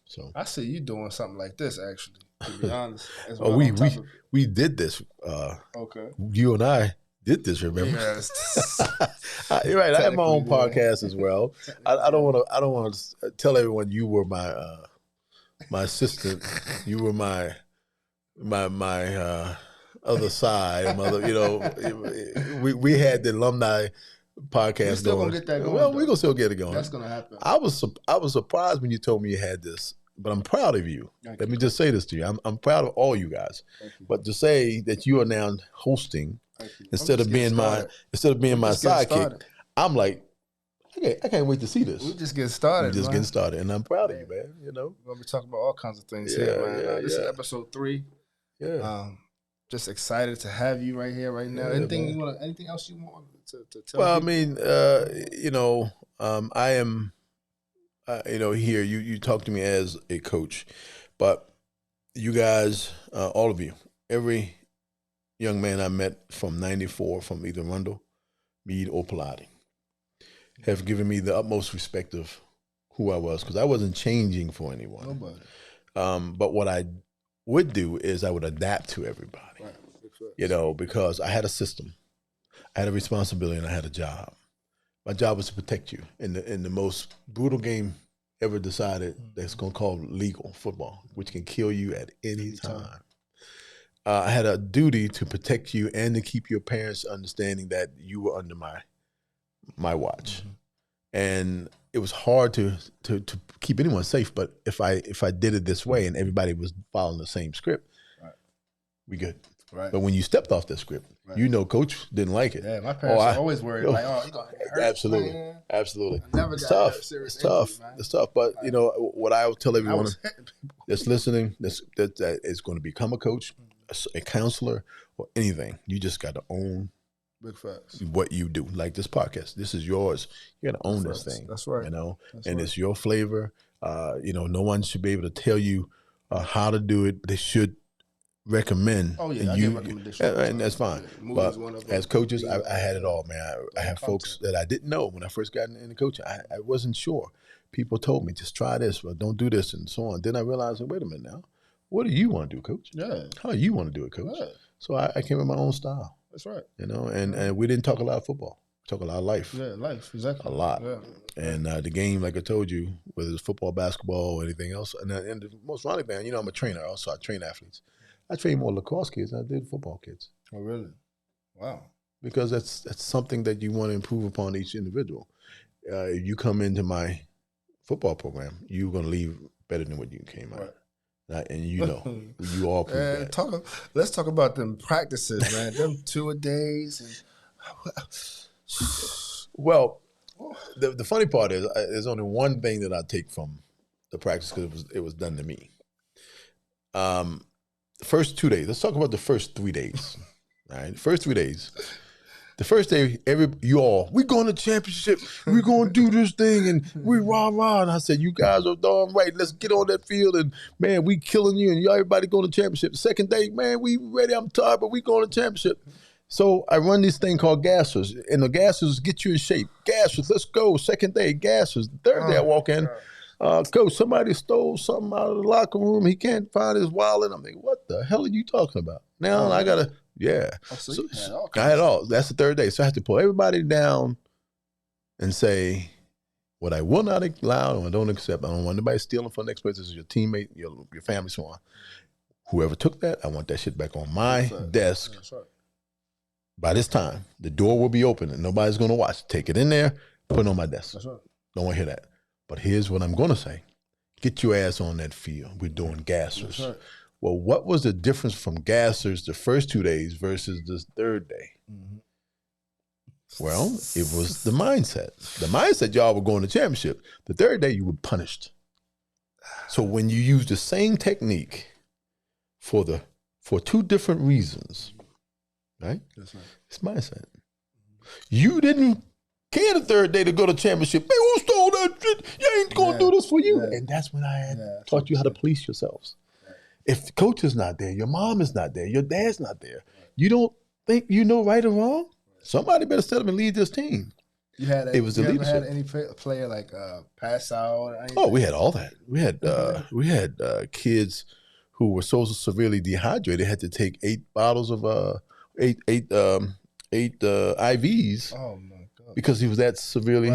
So I see you doing something like this actually, to be honest. We did this. Okay. You and I did this, remember? Yes. You're right. I have my own podcast as well. I don't want to tell everyone you were my assistant. You were my other side. We had the alumni podcast. We're still gonna get that going. Well, we're gonna still get it going. That's gonna happen. I was surprised when you told me you had this, but I'm proud of you. Let me just say this to you. I'm proud of all you guys. But to say that you are now hosting instead of being my sidekick, I'm like, I can't wait to see this. We just getting started. Getting started, and I'm proud of you, man. We're gonna be talking about all kinds of things here, man. This is episode 3. Yeah. Just excited to have you right here, right now. Anything else you want to tell? Well, people? I mean, I am, here you talk to me as a coach, but you guys, all of you, every young man I met from '94, from either Rundle, Meade, or Pilati, have given me the utmost respect of who I was, because I wasn't changing for anyone. Nobody. But what I would do is I would adapt to everybody, Right. because I had a system, I had a responsibility, and I had a job. My job was to protect you in the most brutal game ever decided, that's going to call legal football, which can kill you at any time. I had a duty to protect you and to keep your parents understanding that you were under my watch. And it was hard to keep anyone safe, but if I did it this way and everybody was following the same script, we good. Right. But when you stepped off that script, coach didn't like it. Yeah, my parents are always worried, like, oh, you gonna get hurt. Absolutely, Man. absolutely. Never It's got tough. hurt, serious It's tough. injury, man. It's tough. But what I would tell everyone people. that's listening, that is going to become a coach, a counselor, or anything, you just got to own Big facts. what you do. Like this podcast, this is yours. You got to own this thing. That's right. It's your flavor. No one should be able to tell you how to do it. They should recommend. Oh yeah, I give recommendations, and that's fine. Yeah, but as coaches, I had it all, man. I have folks that I didn't know when I first got into coaching. I wasn't sure. People told me, just try this, or don't do this, and so on. Then I realized, wait a minute now, what do you want to do, coach? Yeah. How you want to do it, coach? Yeah. So I came with my own style. That's right. And we didn't talk a lot of football. We talk a lot of life. Yeah, life, exactly. A lot. Yeah. And the game, like I told you, whether it's football, basketball, or anything else. And the most ironic thing, I'm a trainer also. I train athletes. I train more lacrosse kids than I did football kids. Oh, really? Wow. Because that's something that you want to improve upon each individual. If you come into my football program, you're going to leave better than what you came out. Right. And you all prove that. Let's talk about them practices, man. Them 2-a-days. Well, the funny part is there's only one thing that I take from the practice, because it was done to me. The first 2 days. Let's talk about the first 3 days. All right, first 3 days. The first day, we going to championship. We going to do this thing, and we rah. And I said, you guys are darn right. Let's get on that field, and man, we killing you, and everybody going to championship. The second day, man, we ready. I'm tired, but we going to championship. So I run this thing called gassers, and the gassers get you in shape. Gassers, let's go. Second day, gassers. Third day, I walk in. Coach, somebody stole something out of the locker room. He can't find his wallet. I'm like, what the hell are you talking about? Now I got to, I had all. That's the third day. So I have to pull everybody down and say, what I will not allow and I don't accept. I don't want anybody stealing from the next person. This is your teammate, your family, so on. Whoever took that, I want that shit back on my desk. That's right. By this time, the door will be open and nobody's going to watch. Take it in there, put it on my desk. That's right. Don't want to hear that. But here's what I'm going to say. Get your ass on that field. We're doing gassers. Right. Well, what was the difference from gassers the first 2 days versus this third day? Mm-hmm. Well, it was the mindset. The mindset, y'all were going to championship. The third day, you were punished. So when you use the same technique for two different reasons, right? That's right. It's mindset. You didn't care the third day to go to championship. Man, who stole that shit? You ain't going to do this for you. Yeah. And that's when I taught you how to police yourselves. Right. If the coach is not there, your mom is not there, your dad's not there, you don't think you know right or wrong? Somebody better step up and lead this team. It was the leadership. Had any player like pass out? Or anything? Oh, we had all that. We had kids who were so severely dehydrated, had to take 8 bottles of eight IVs. Oh my God! Because he was that severely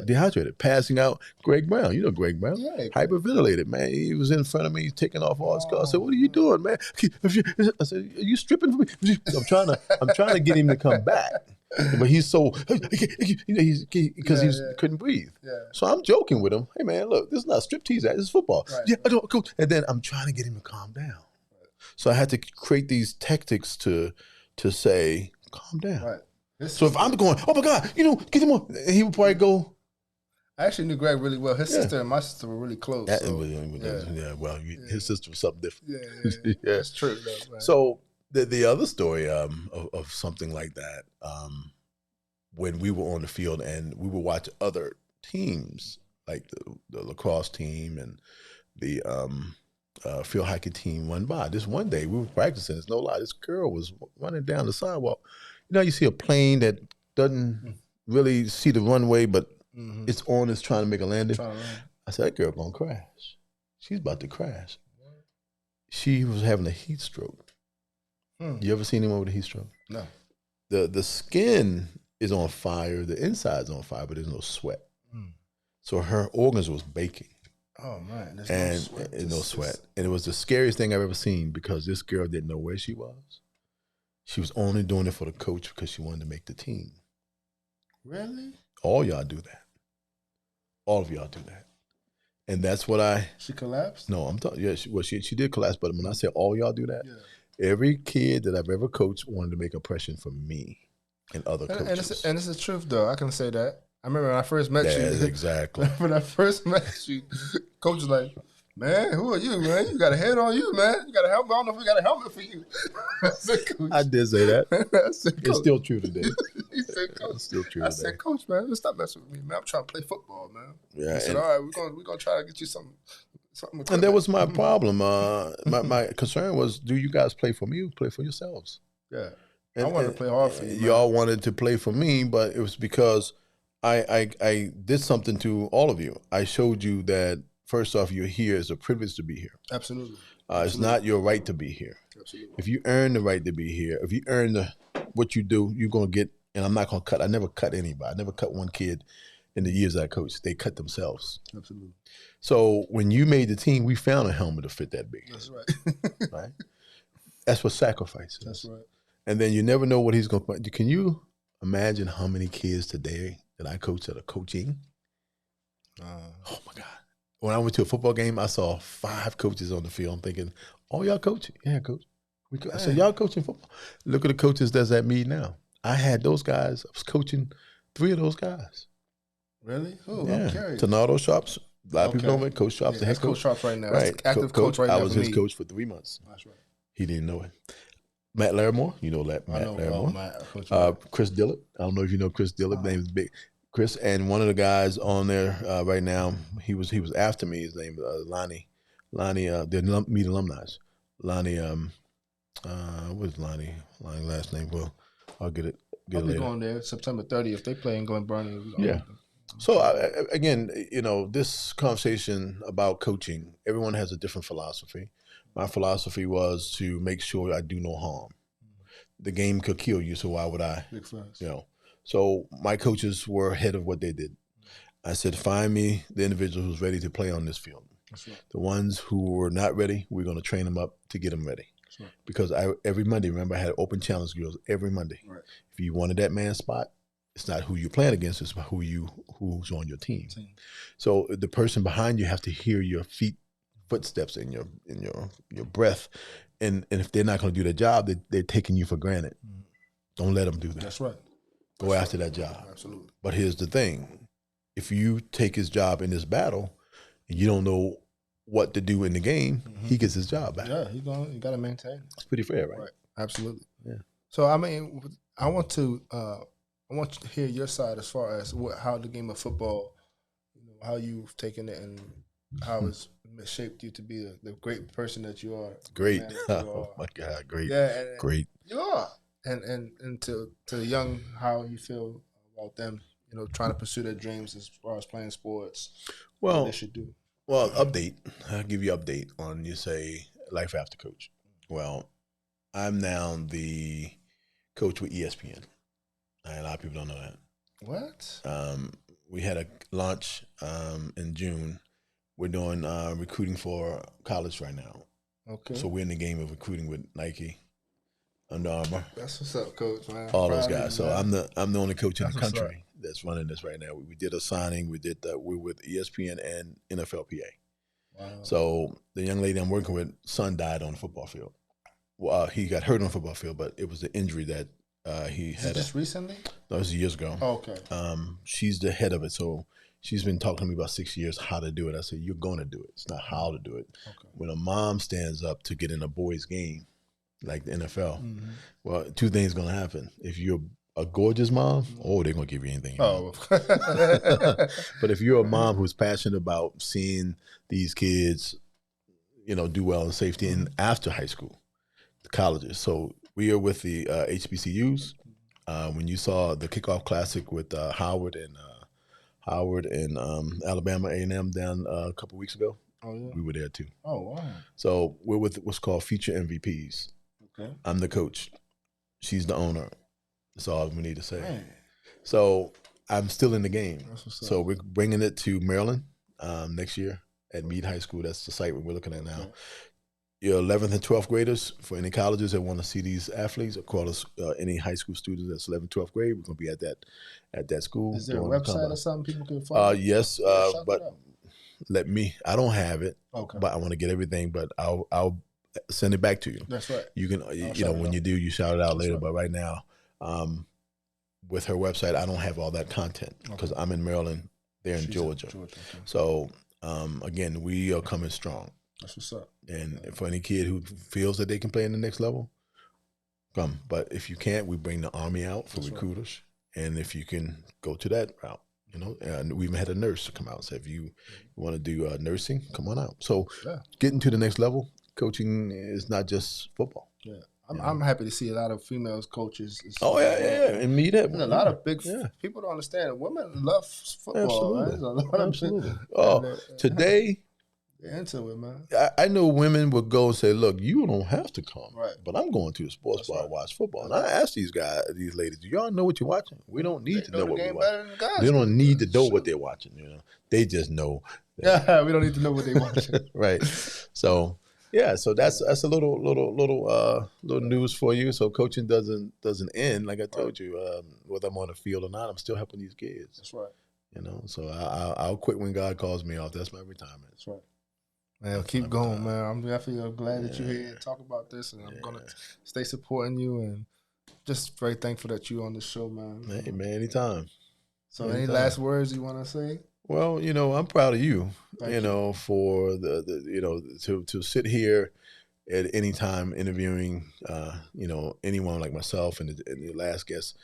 dehydrated, passing out. Greg Brown, you know Greg Brown, hyperventilated, man. He was in front of me, taking off all his clothes. I said, "What are you doing, man?" I said, "Are you stripping for me?" I'm trying to get him to come back. But he's so, because he couldn't breathe. Yeah. So I'm joking with him. Hey man, look, this is not striptease. This is football. Right. Yeah, I don't go. And then I'm trying to get him to calm down. Right. So I had to create these tactics to say, calm down. Right. So if I'm going, oh my God, get him on, he would probably go. I actually knew Greg really well. His sister and my sister were really close. His sister was something different. Yeah. That's true. Though, so. The other story of something like that, when we were on the field and we would watch other teams, like the lacrosse team and the field hockey team went by. This one day we were practicing. It's no lie. This girl was running down the sidewalk. You know, you see a plane that doesn't really see the runway, but it's trying to make a landing. I said, that girl gonna crash. She's about to crash. She was having a heat stroke. You ever seen anyone with a heat stroke? No. The skin is on fire. The inside's on fire, but there's no sweat. So her organs was baking. Oh man, there's no sweat. And it was the scariest thing I've ever seen because this girl didn't know where she was. She was only doing it for the coach because she wanted to make the team. Really? All y'all do that. All of y'all do that. And that's what She collapsed? No, I'm talking. Yeah, she did collapse. But when I say all y'all do that, every kid that I've ever coached wanted to make a impression for me and other coaches. And it's the truth, though. I can say that. I remember when I first met you. Exactly. When I first met you, coach was like, man, who are you, man? You got a head on you, man. You got a helmet. I don't know if we got a helmet for you. I said, Coach. I did say that. I said, it's still true today. He said, Coach. It's still true I today. said, Coach, man, stop messing with me, man. I'm trying to play football, man. Yeah. He said, all right, we're gonna try to get you something. And that was my problem. My concern was, do you guys play for me or play for yourselves? Yeah. And, I wanted to play hard for you. Y'all wanted to play for me, but it was because I did something to all of you. I showed you that, first off, you're here. It's a privilege to be here. Absolutely. It's not your right to be here. Absolutely. If you earn the right to be here, if you earn what you do, you're going to get, and I'm not going to cut. I never cut anybody. I never cut one kid in the years I coached. They cut themselves. Absolutely. So when you made the team, we found a helmet to fit that big. That's right. Right? That's what sacrifice is. That's right. And then you never know what he's going to. Can you imagine how many kids today that I coach that are coaching? Oh my God. When I went to a football game, I saw 5 coaches on the field. I'm thinking, oh, y'all coaching? Yeah, coach. I said, y'all coaching football? Look at the coaches that's at me now. I had those guys. I was coaching 3 of those guys. Really? Oh, yeah. I'm curious. Tornado Sharps. A lot of people know me. Coach Sharps, the head coach. Coach Sharps right now. Right. That's the active coach right now. I was his coach for 3 months. That's right. He didn't know it. Matt Larimore, you know Matt Larimore. Chris Dillard. I don't know if you know Chris Dillard. Name is big. Chris, and one of the guys on there right now, he was after me. His name is Lonnie. They're Meet alumni. Lonnie. What's Lonnie? Lonnie last name? Well, I'll get it. I'll be later. going there September 30th. They play in Glen Burnie. Yeah. So again, this conversation about coaching, everyone has a different philosophy. My philosophy was to make sure I do no harm. The game could kill you, so why would I? Big facts. So my coaches were ahead of what they did. I said, find me the individual who's ready to play on this field. That's right. The ones who were not ready, we're going to train them up to get them ready. Right. Because every Monday, remember, I had open challenge girls every Monday. Right. If you wanted that man spot, it's not who you're playing against, it's who's on your team. So the person behind you have to hear your footsteps and your breath. And if they're not going to do their job, they're taking you for granted. Don't let them do that. That's right. Go after that job. Absolutely. But here's the thing. If you take his job in this battle and you don't know what to do in the game, he gets his job back. Yeah, you got to maintain. It's pretty fair, right? Right. Absolutely. Yeah. So, I mean, I want to hear your side as far as how the game of football, how you've taken it and how it's shaped you to be the great person that you are. Great. Oh my God, great. Yeah, great. You are. And to the young, how you feel about them, trying to pursue their dreams as far as playing sports. Well, what they should do. Well, update. I'll give you an update on, you say, life after coach. Well, I'm now the coach with ESPN. A lot of people don't know that. What? We had a launch in June. We're doing recruiting for college right now. Okay. So we're in the game of recruiting with Nike, Under Armour. That's what's up, coach, man. All those guys. So I'm the only coach in the country that's running this right now. We did a signing. We're with ESPN and NFLPA. Wow. So the young lady I'm working with, son died on the football field. Well, he got hurt on the football field, but it was the injury that he had. Just recently? No, it was years ago. Oh, okay. She's the head of it, so she's been talking to me about 6 years how to do it. I said, you're going to do it. It's not how to do it. Okay. When a mom stands up to get in a boys' game, like the NFL, well, 2 things going to happen. If you're a gorgeous mom, oh, they're gonna give you anything. Oh, but if you're a mom who's passionate about seeing these kids, do well in safety and after high school, the colleges. So we are with the HBCUs. When you saw the kickoff classic with Howard and Alabama A&M down a couple weeks ago, we were there too. Oh, wow. So we're with what's called Future MVPs. Okay. I'm the coach. She's the owner. That's all we need to say. Man. So I'm still in the game. So we're bringing it to Maryland next year at Meade High School. That's the site we're looking at now. Okay. Your 11th and 12th graders, for any colleges that want to see these athletes, or call us any high school students that's 11th, 12th grade, we're going to be at that school. Is there a website or something people can follow? Yes, but I don't have it, but I want to get everything, but I'll send it back to you. That's right. You can, when you do, you shout it out later. Right. But right now, with her website, I don't have all that content because I'm in Maryland, they're in Georgia. Okay. So, again, we are coming strong. That's what's up. And for any kid who feels that they can play in the next level, come. But if you can't, we bring the Army out for recruiters. Right. And if you can go to that route, and we even had a nurse come out and say, if you want to do nursing, come on out. So getting to the next level, coaching is not just football. Yeah. I'm happy to see a lot of female coaches. And me that. A lot of big people don't understand. Women love football. Absolutely. Right? Today, they're into it, man. I know women would go and say, look, you don't have to come, right? But I'm going to the sports bar to watch football. And I ask these ladies, do y'all know what you're watching? We don't need to know what we're watching. They don't need to know what they're watching, They just know. We don't need to know what they're watching. Right. So so that's a little news for you. So coaching doesn't end. Like I told you, whether I'm on the field or not, I'm still helping these kids. That's right. So I'll quit when God calls me off. That's my retirement. That's right. Man, keep going, man. I'm definitely glad that you're here and talk about this, and I'm gonna stay supporting you, and just very thankful that you're on the show, man. Hey, man, anytime. So, any last words you want to say? Well, I'm proud of you. For the to sit here at any time interviewing, anyone like myself and the last guest.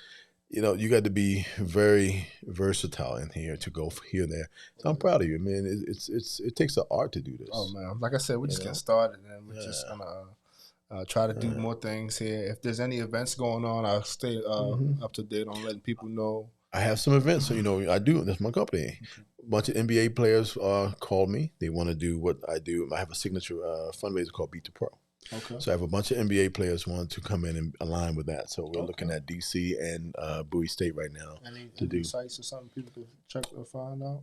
You got to be very versatile in here to go here and there. So I'm proud of you, man. It takes an art to do this. Oh man, like I said, we're just getting started, and we're just gonna try to do more things here. If there's any events going on, I'll stay up to date on letting people know. I have some events, so I do. That's my company. A bunch of NBA players call me. They want to do what I do. I have a signature fundraiser called Beat the Pro. Okay. So I have a bunch of NBA players who want to come in and align with that. So we're looking at DC and Bowie State right now to do sites or something people can check or find out.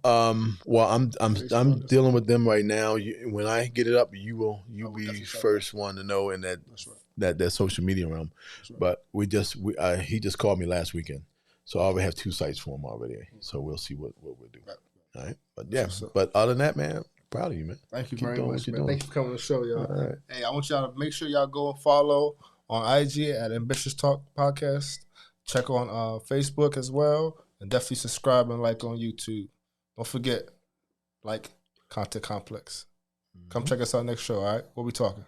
Well, I'm dealing with them right now. When I get it up, you'll be first one to know in that social media realm. But he just called me last weekend, so I already have 2 sites for him already. So we'll see what we'll do. All right. But other than that, man. Proud of you, man. Thank you very much, man. Thank you for coming to the show, y'all. Right. Hey, I want y'all to make sure y'all go and follow on IG at Ambitious Talk Podcast. Check on Facebook as well. And definitely subscribe and like on YouTube. Don't forget, like Content Complex. Come check us out next show, all right? We'll be talking.